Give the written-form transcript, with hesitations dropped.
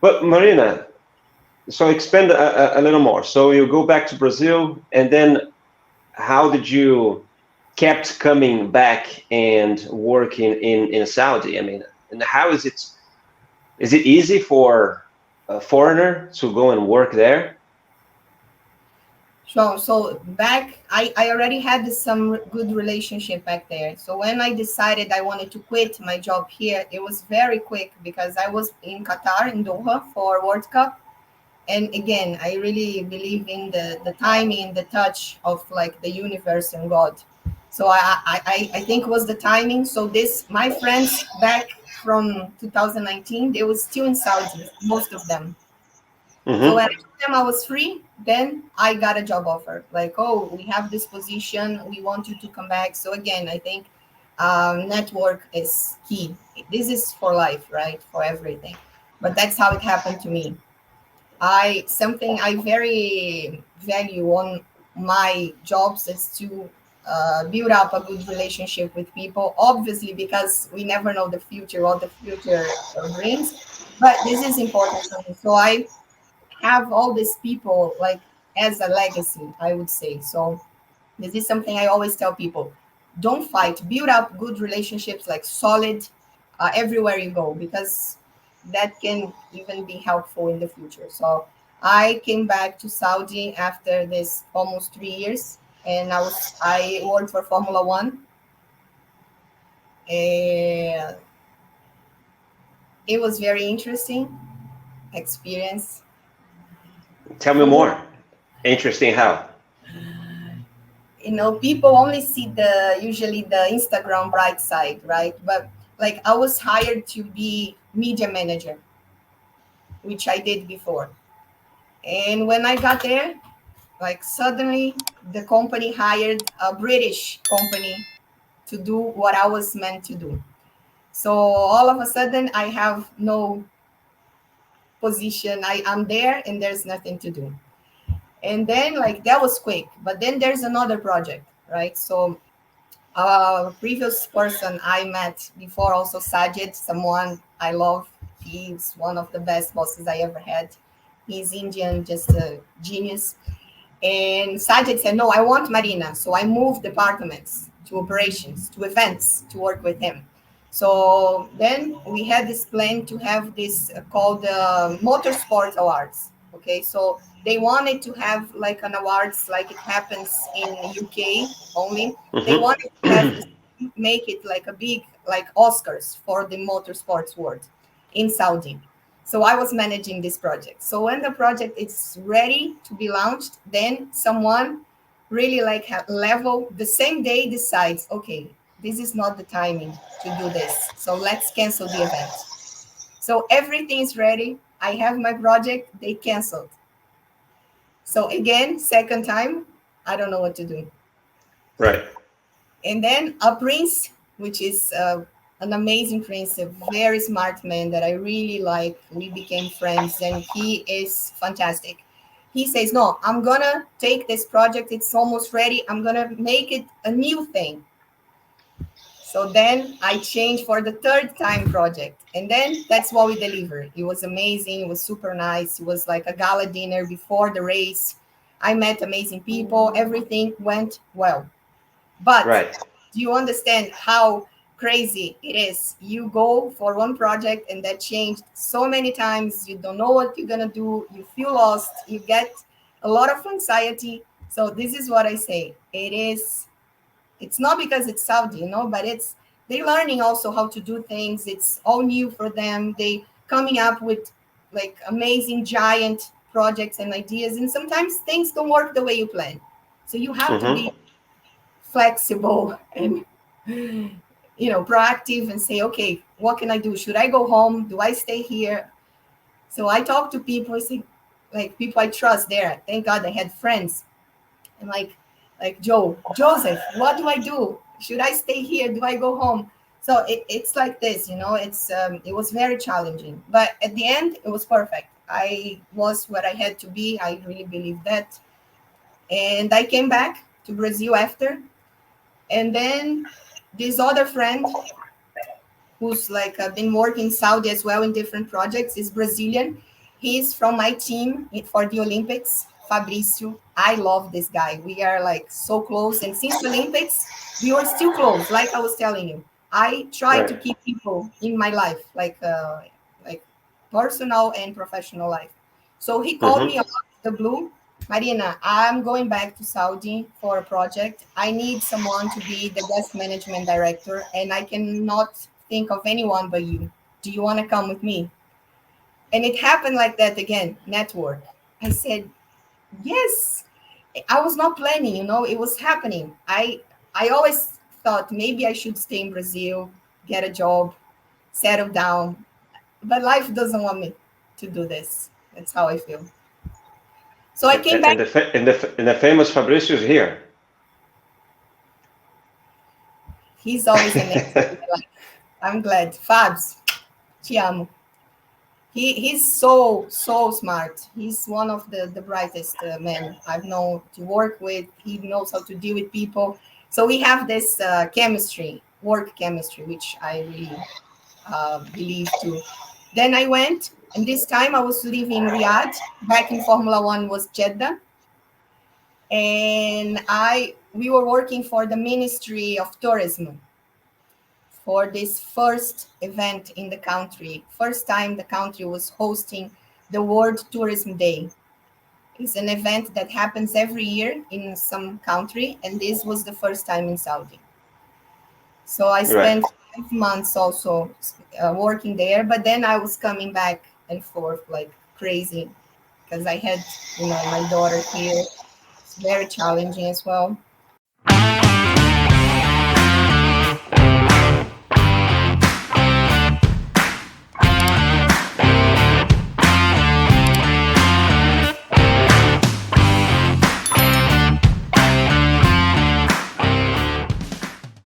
But Marina, so expand a little more. So you go back to Brazil, and then how did you kept coming back and working in Saudi? I mean, and how is it? Is it easy for a foreigner to go and work there? So back, I already had some good relationship back there. So when I decided I wanted to quit my job here, it was very quick because I was in Qatar, in Doha, for World Cup. And again, I really believe in the timing, the touch of like the universe and God. So I think it was the timing. So this, my friends back from 2019, they were still in Saudi, most of them. So when I Mm-hmm. told them I was free, then I got a job offer. Like, oh, we have this position. We want you to come back. So again, I think network is key. This is for life, right? For everything. But that's how it happened to me. I something I very value on my jobs is to build up a good relationship with people. Obviously, because we never know the future, what the future brings. But this is important for me. So I have all these people like as a legacy, I would say. So this is something I always tell people: don't fight, build up good relationships, like solid, everywhere you go, because that can even be helpful in the future. So I came back to Saudi after this almost 3 years, and I worked for Formula One, and it was very interesting experience. Tell me Full, more. Interesting how. people only see the usually the Instagram bright side, right? But like I was hired to be media manager, which I did before. And when I got there, like suddenly the company hired a British company to do what I was meant to do. So all of a sudden I have no position. I'm there and there's nothing to do. And then like that was quick. But then there's another project, right? So previous person I met before, also Sajid, someone I love. He's one of the best bosses I ever had. He's Indian, just a genius. And Sajid said, no, I want Marina. So I moved departments to operations, to events to work with him. So then we had this plan to have this called Motorsport Awards. Okay, so they wanted to have like an awards like it happens in UK only. They wanted to have Mm-hmm. this, make it like a big like Oscars for the motorsports world in Saudi. So I was managing this project. So when the project is ready to be launched, then someone really like level the same day decides, okay, this is not the timing to do this. So let's cancel the event. So everything is ready. I have my project. They canceled. So again, second time, I don't know what to do. Right. And then a prince, which is an amazing prince, a very smart man that I really like. We became friends, and he is fantastic. He says, no, I'm gonna take this project, it's almost ready, I'm gonna make it a new thing. So then I changed for the third time project, and then that's what we delivered. It was amazing, it was super nice. It was like a gala dinner before the race. I met amazing people, everything went well. But Right. do you understand how crazy it is? You go for one project and that changed so many times. You don't know what you're gonna do. You feel lost. You get a lot of anxiety. So this is what I say. It's not because it's Saudi, but it's they learning also how to do things. It's all new for them. They coming up with like amazing giant projects and ideas. And sometimes things don't work the way you plan. So you have to Mm-hmm. be flexible and proactive and say, okay, what can I do? Should I go home? Do I stay here? So I talk to people. I say, like people I trust there. Thank God I had friends. And like Joseph, what do I do? Should I stay here? Do I go home? So it's like this, it was very challenging, but at the end it was perfect. I was what I had to be. I really believe that. And I came back to Brazil after. And then this other friend who's like been working in Saudi as well in different projects is Brazilian. He's from my team for the Olympics, Fabricio. I love this guy. We are like so close. And since the Olympics, we were still close. Like I was telling you, I try to Right. keep people in my life, like personal and professional life. So he called me Mm-hmm. out of the blue. Marina, I'm going back to Saudi for a project. I need someone to be the guest management director, and I cannot think of anyone but you. Do you want to come with me? And it happened like that again, network. I said, yes. I was not planning, it was happening. I always thought maybe I should stay in Brazil, get a job, settle down. But life doesn't want me to do this. That's how I feel. So I came back. And the famous Fabricio is here. He's always a mentor in my life. I'm glad. Fabs, te amo. He's so smart. He's one of the brightest men I've known to work with. He knows how to deal with people. So we have this chemistry, work chemistry, which I really believe too. Then I went, and this time I was living in Riyadh. Back in Formula One was Jeddah, and I we were working for the Ministry of Tourism for this first event in the country. First time the country was hosting the World Tourism Day. It's an event that happens every year in some country, and this was the first time in Saudi. So I Right. spent 5 months also working there, but then I was coming back and forth like crazy because I had, my daughter here. It's very challenging as well.